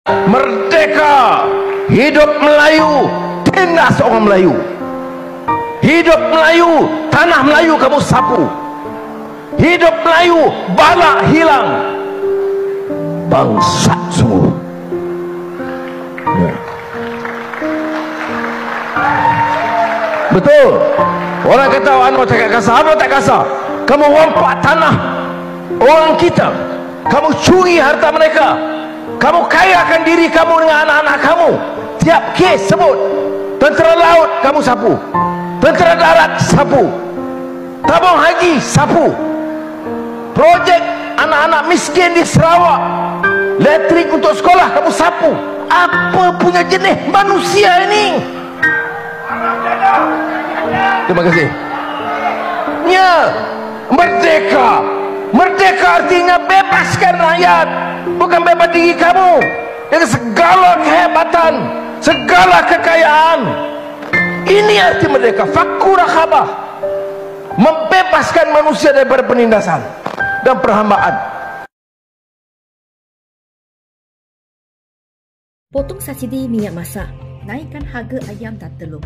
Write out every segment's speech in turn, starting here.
Merdeka! Hidup Melayu! Tindas orang Melayu! Hidup Melayu! Tanah Melayu kamu sapu! Hidup Melayu! Balak hilang! Bangsat semua! Ya. Betul. Orang kata anu tak kasar. Apa tak kasar? Kamu rompak tanah orang kita. Kamu curi harta mereka. Kamu kayakan diri kamu dengan anak-anak kamu. Tiap kes sebut. Tentera laut kamu sapu. Tentera darat sapu. Tabung haji sapu. Projek anak-anak miskin di Sarawak, elektrik untuk sekolah kamu sapu. Apa punya jenis manusia ini? Terima kasih. Ya, merdeka. Merdeka artinya bebaskan rakyat, bukan bebas diri kamu dengan segala kehebatan, segala kekayaan. Ini arti merdeka. Fakku rakhabah, membebaskan manusia daripada penindasan dan perhambaan. Potong subsidi minyak masak, naikkan harga ayam dan telur.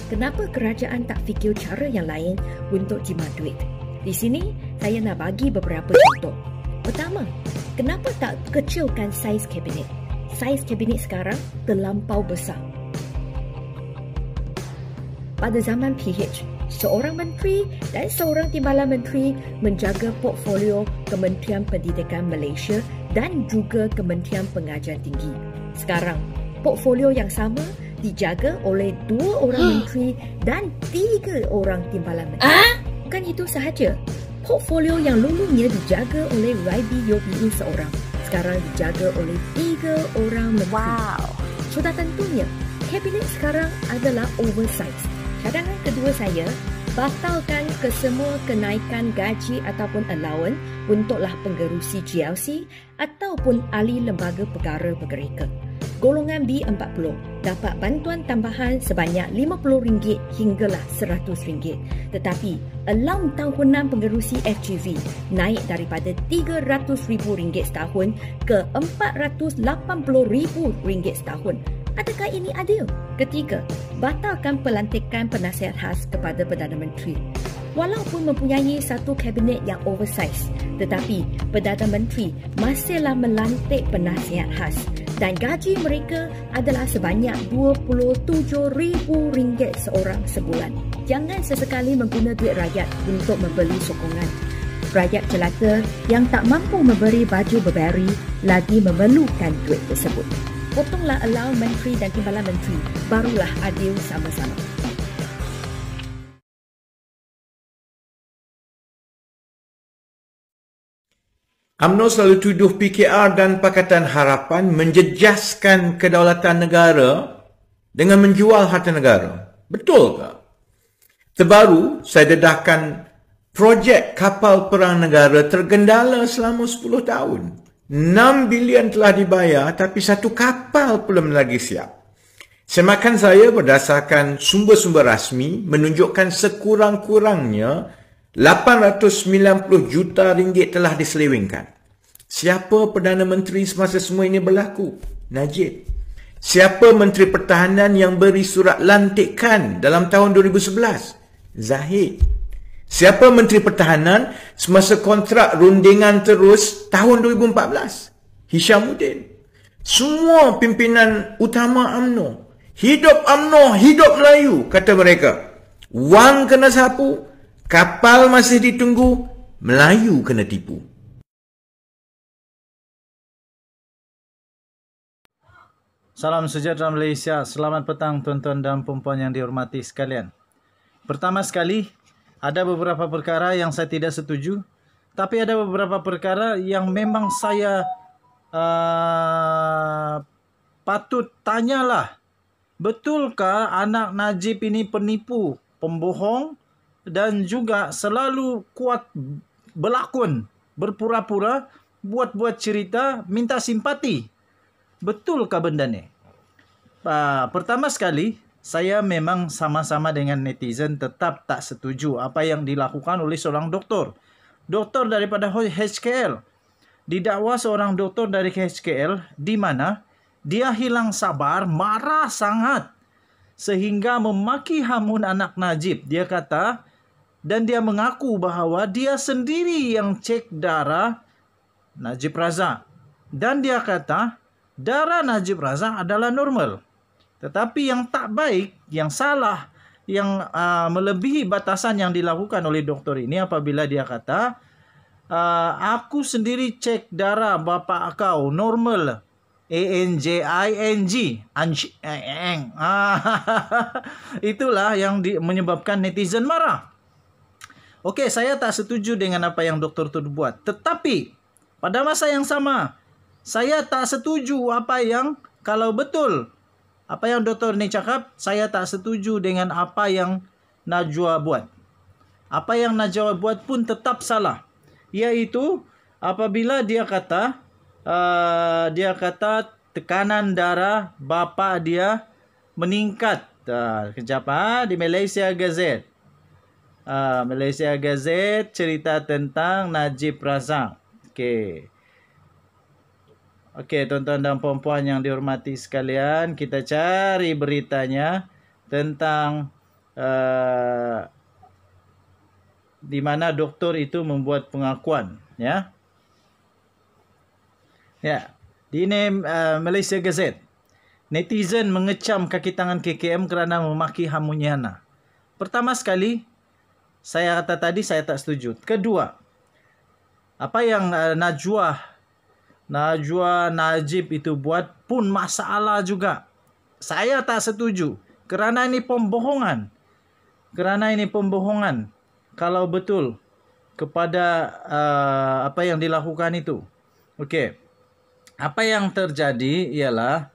Kenapa kerajaan tak fikir cara yang lain untuk jimat duit? Di sini, saya nak bagi beberapa contoh. Pertama, kenapa tak kecilkan saiz kabinet? Saiz kabinet sekarang terlampau besar. Pada zaman PH, seorang menteri dan seorang timbalan menteri menjaga portfolio Kementerian Pendidikan Malaysia dan juga Kementerian Pengajian Tinggi. Sekarang, portfolio yang sama dijaga oleh 2 orang menteri dan 3 orang timbalan menteri. Bukan itu sahaja, portfolio yang dulunya dijaga oleh YB Yobi seorang, sekarang dijaga oleh 3 orang menteri. Wow. Sudah tentunya, kabinet sekarang adalah oversize. Cadangan kedua saya, batalkan kesemua kenaikan gaji ataupun allowance untuklah pengerusi GLC ataupun ahli lembaga perkara bergereka. Golongan B40 dapat bantuan tambahan sebanyak RM50 hinggalah RM100. Tetapi, allowance tahunan pengerusi FGV naik daripada RM300,000 setahun ke RM480,000 setahun. Adakah ini adil? Ketiga, batalkan pelantikan penasihat khas kepada Perdana Menteri. Walaupun mempunyai satu kabinet yang oversize, tetapi Perdana Menteri masihlah melantik penasihat khas dan gaji mereka adalah sebanyak RM27,000 seorang sebulan. Jangan sesekali mengguna duit rakyat untuk membeli sokongan. Rakyat jelata yang tak mampu memberi baju berbeari lagi memerlukan duit tersebut. Potonglah allowance menteri dan timbalan menteri, barulah adil sama-sama. UMNO selalu tuduh PKR dan Pakatan Harapan menjejaskan kedaulatan negara dengan menjual harta negara. Betul ke? Terbaru, saya dedahkan projek kapal perang negara tergendala selama 10 tahun. 6 bilion telah dibayar tapi satu kapal belum lagi siap. Semakan saya berdasarkan sumber-sumber rasmi menunjukkan sekurang-kurangnya RM890 juta telah diselewengkan. Siapa Perdana Menteri semasa semua ini berlaku? Najib. Siapa Menteri Pertahanan yang beri surat lantikan dalam tahun 2011? Zahid. Siapa Menteri Pertahanan semasa kontrak rundingan terus tahun 2014? Hishamuddin. Semua pimpinan utama UMNO. Hidup UMNO, hidup Melayu, kata mereka. Wang kena sapu, kapal masih ditunggu, Melayu kena tipu. Salam sejahtera Malaysia. Selamat petang tuan-tuan dan puan-puan yang dihormati sekalian. Pertama sekali, ada beberapa perkara yang saya tidak setuju, tapi ada beberapa perkara yang memang saya patut tanyalah. Betulkah anak Najib ini penipu, pembohong dan juga selalu kuat berlakon, berpura-pura, buat-buat cerita, minta simpati? Betulkah benda ni? Pertama sekali, saya memang sama-sama dengan netizen tetap tak setuju apa yang dilakukan oleh seorang doktor. Doktor daripada HKL. Didakwa seorang doktor dari HKL di mana dia hilang sabar, marah sangat sehingga memaki hamun anak Najib. Dia kata, dan dia mengaku bahawa dia sendiri yang cek darah Najib Razak. Dan dia kata, darah Najib Razak adalah normal. Tetapi yang tak baik, yang salah, yang melebihi batasan yang dilakukan oleh doktor ini apabila dia kata, aku sendiri cek darah bapa kau normal. ANJING. Itulah yang menyebabkan netizen marah. Okey, saya tak setuju dengan apa yang doktor itu buat. Tetapi pada masa yang sama, saya tak setuju kalau betul apa yang doktor ni cakap, saya tak setuju dengan apa yang Najwa buat. Apa yang Najwa buat pun tetap salah. Iaitu apabila dia kata tekanan darah bapa dia meningkat. Kejap di Malaysia Gazette. Malaysia Gazette cerita tentang Najib Razak. Okey, tuan-tuan dan puan-puan yang dihormati sekalian, kita cari beritanya tentang di mana doktor itu membuat pengakuan, ya. Ya, di Malaysia Gazette. Netizen mengecam kaki tangan KKM kerana memaki Hamuniana. Pertama sekali, saya kata tadi saya tak setuju. Kedua, apa yang Najwa Najib itu buat pun masalah juga. Saya tak setuju kerana ini pembohongan. Kalau betul kepada apa yang dilakukan itu. Okey. Apa yang terjadi ialah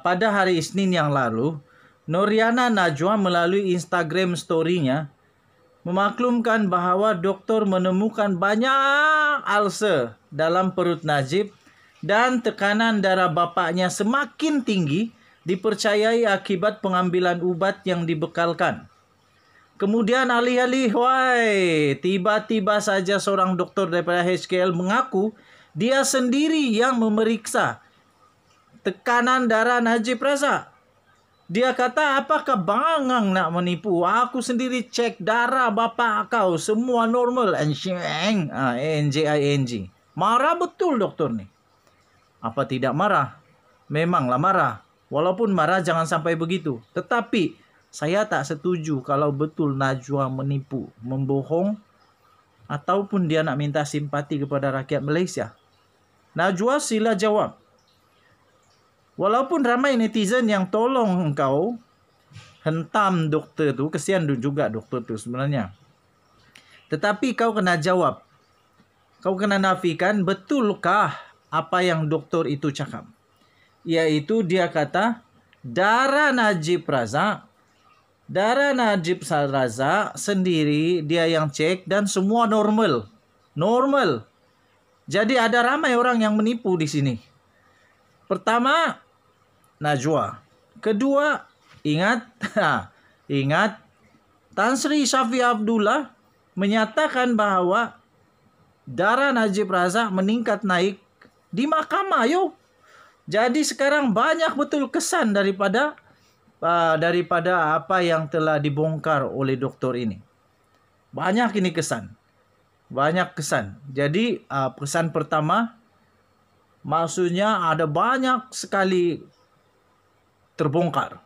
pada hari Isnin yang lalu, Noriana Najwa melalui Instagram story-nya memaklumkan bahawa doktor menemukan banyak ulcer dalam perut Najib dan tekanan darah bapaknya semakin tinggi dipercayai akibat pengambilan ubat yang dibekalkan. Kemudian alih-alih, tiba-tiba saja seorang doktor daripada HKL mengaku dia sendiri yang memeriksa tekanan darah Najib Razak. Dia kata, apakah bangang nak menipu? Aku sendiri cek darah bapa kau. Semua normal. NJING. Marah betul doktor ni. Apa tidak marah? Memanglah marah. Walaupun marah jangan sampai begitu. Tetapi saya tak setuju kalau betul Najwa menipu, membohong, ataupun dia nak minta simpati kepada rakyat Malaysia. Najwa, sila jawab. Walaupun ramai netizen yang tolong engkau hentam doktor tu, kesian juga doktor tu sebenarnya. Tetapi kau kena jawab. Kau kena nafikan betulkah apa yang doktor itu cakap. Iaitu dia kata darah Najib Razak sendiri dia yang cek dan semua normal. Normal. Jadi ada ramai orang yang menipu di sini. Pertama, Najwa. Kedua, ingat Tan Sri Syafiq Abdullah menyatakan bahawa darah Najib Razak meningkat naik di mahkamah. Jadi sekarang banyak betul kesan daripada apa yang telah dibongkar oleh doktor ini. Banyak ini kesan. Banyak kesan. Jadi pesan pertama, maksudnya ada banyak sekali terbongkar.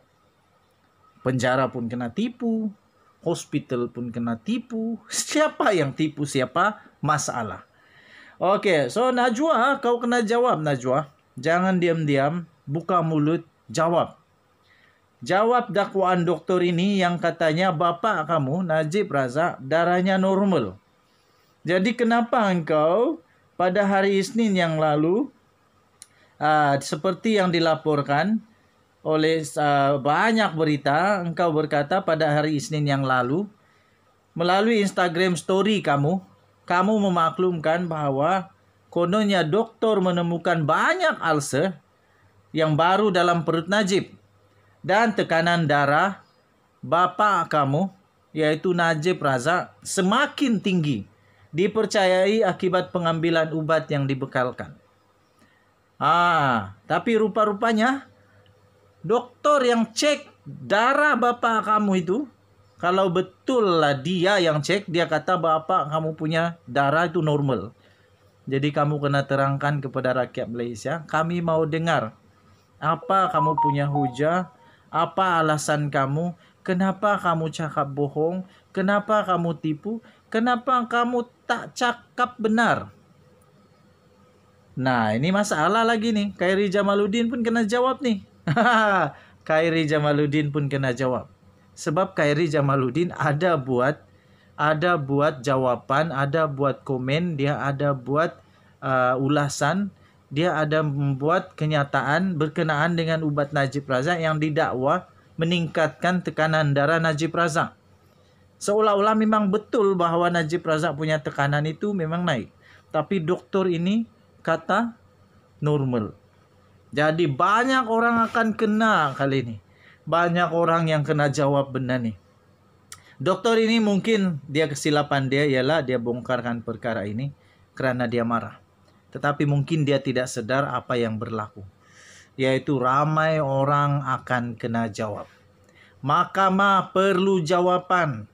Penjara pun kena tipu, hospital pun kena tipu. Siapa yang tipu siapa? Masalah. Okey, so Najwa, kau kena jawab Najwa. Jangan diam-diam, buka mulut, jawab. Jawab dakwaan doktor ini yang katanya bapa kamu, Najib Razak, darahnya normal. Jadi kenapa engkau pada hari Isnin yang lalu, seperti yang dilaporkan oleh banyak berita, engkau berkata pada hari Isnin yang lalu, melalui Instagram story kamu memaklumkan bahawa kononnya doktor menemukan banyak ulcer yang baru dalam perut Najib dan tekanan darah bapa kamu, iaitu Najib Razak, semakin tinggi dipercayai akibat pengambilan ubat yang dibekalkan. Tapi rupa-rupanya doktor yang cek darah bapak kamu itu, kalau betul lah dia yang cek, dia kata bapak kamu punya darah itu normal. Jadi kamu kena terangkan kepada rakyat Malaysia, kami mau dengar apa kamu punya hujah, apa alasan kamu, kenapa kamu cakap bohong, kenapa kamu tipu, kenapa kamu tak cakap benar. Nah, ini masalah lagi nih. Khairi Jamaluddin pun kena jawab nih. Khairi Jamaluddin pun kena jawab. Sebab Khairi Jamaluddin ada buat jawapan, ada buat komen, dia ada buat ulasan, dia ada membuat kenyataan berkenaan dengan ubat Najib Razak yang didakwa meningkatkan tekanan darah Najib Razak. Seolah-olah memang betul bahawa Najib Razak punya tekanan itu memang naik. Tapi doktor ini kata normal. Jadi banyak orang akan kena kali ini. Banyak orang yang kena jawab benar nih. Doktor ini mungkin kesilapan dia ialah dia bongkarkan perkara ini kerana dia marah. Tetapi mungkin dia tidak sedar apa yang berlaku. Yaitu ramai orang akan kena jawab. Mahkamah perlu jawapan.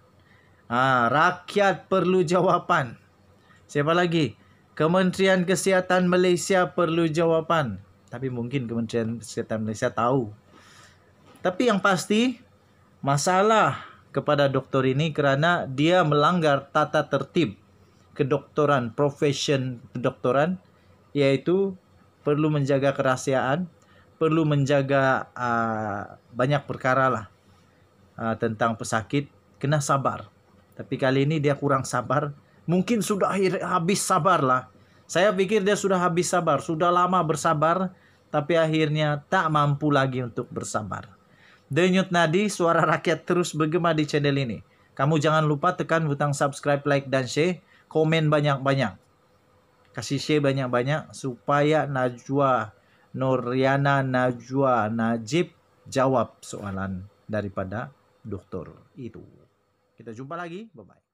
Rakyat perlu jawapan. Siapa lagi? Kementerian Kesihatan Malaysia perlu jawapan. Tapi mungkin Kementerian Kesihatan Malaysia tahu. Tapi yang pasti, masalah kepada doktor ini kerana dia melanggar tata tertib kedoktoran, profesion kedoktoran, iaitu perlu menjaga kerahsiaan, perlu menjaga banyak perkara lah tentang pesakit, kena sabar. Tapi kali ini dia kurang sabar. Mungkin sudah habis sabar lah. Saya pikir dia sudah habis sabar, sudah lama bersabar, tapi akhirnya tak mampu lagi untuk bersabar. Denyut nadi suara rakyat terus bergema di channel ini. Kamu jangan lupa tekan butang subscribe, like dan share. Komen banyak-banyak. Kasih share banyak-banyak supaya Noriana Najwa Najib jawab soalan daripada doktor itu. Kita jumpa lagi. Bye-bye.